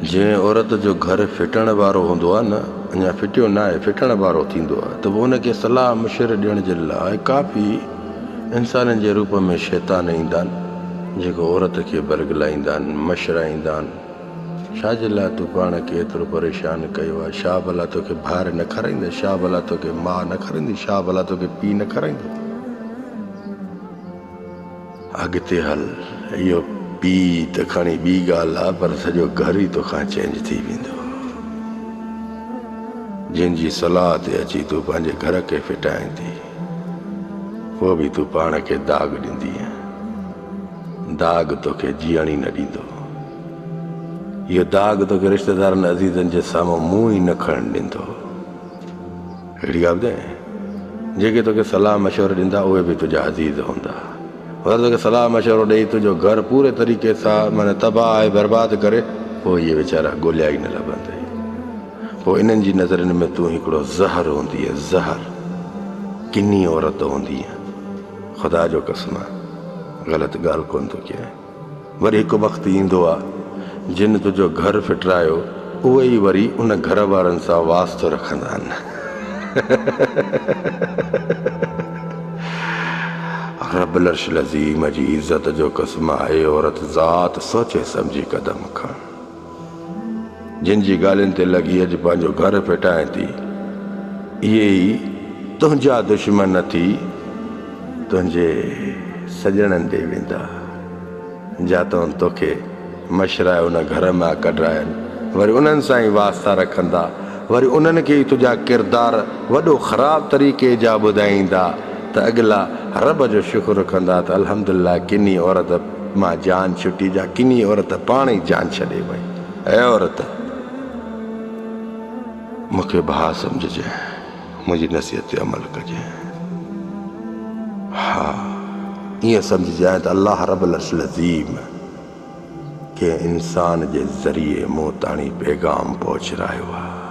जंहिं औरत जो घर फिटण वारो हूंदो आहे न, अञा फिटियो न आहे, फिटण वारो थींदो आहे, त पोइ हुनखे सलाह मशवरो ॾियण जे लाइ काफ़ी इंसाननि जे रूप में शैतान ईंदा आहिनि, जेको औरत खे बरगलाईंदा आहिनि, मशराईंदा आहिनि। छाजे लाइ तूं पाण खे एतिरो परेशान कयो आहे? छा भला तोखे भार न खाराईंदे? छा भला तोखे माउ न खाराईंदी? छा भला तोखे पीउ न खाराईंदो? अॻिते हल, इहो पीउ त खणी ॿी ॻाल्हि आहे, पर सॼो घर ई तोखां चेंज थी वेंदो। जंहिंजी सलाह ते अची तूं पंहिंजे घर खे फिटाए थी, पोइ बि तूं पाण खे दाग़ ॾींदीअ। दाग़ तोखे जीअण ई न ॾींदो। इहो दाग़ तोखे रिश्तेदारनि अज़ीज़नि जे साम्हूं मुंहुं ई न खणणु ॾींदो। अहिड़ी ॻाल्हि ॿुधाए, जेके तोखे सलाह मशवरो ॾींदा उहे बि तुंहिंजा अज़ीज़ हूंदा, पर तोखे सलाह मशवरो ॾेई तुंहिंजो घर पूरे तरीक़े सां माना तबाह ऐं बर्बादु करे, पोइ इहे वीचारा ॻोल्हिया ई न लभंदई। पोइ इन्हनि जी नज़रनि में तूं हिकिड़ो ज़हर हूंदीअ, ज़हर, किनी औरत हूंदीअ। ख़ुदा जो कसम आहे, ग़लति ॻाल्हि कोन थो कयां। वरी हिकु वक़्तु ईंदो आहे जिन तुंहिंजो घर फिटरायो, उहे ई वरी उन घर वारनि सां वास्तो रखंदा आहिनि। रब्बुल अर्शिल अज़ीम जी इज़त जो कसम आहे, औरत ज़ात सोचे सम्झी कदम खण। जिन जी ॻाल्हियुनि ते लॻी अॼु पंहिंजो घर फिटाए थी, इहे ई तुंहिंजा दुश्मन थी तुंहिंजे सॼणनि ॾे वेंदा, जातो तोखे मशराए उन घर मां कढाइनि, वरी उन्हनि सां ई वास्ता रखंदा, वरी उन्हनि खे ई तुंहिंजा किरदार वॾो ख़राबु तरीक़े जा ॿुधाईंदा, त अॻिला रब जो शुक्र कंदा त अल्हम्दुलिल्लाह किनी औरत मां जान छुटी, जा किनी औरत पाण ई जान छॾे वई। ऐं औरत, मूंखे भाउ सम्झिजे, मुंहिंजी नसीहत ते अमल कजे। हा, ईअं सम्झिजांइ त अल्लाह रब्बुल अर्शिल अज़ीम के इंसान जे ज़रिए मूं ताणी पैगाम पहुचायो आहे।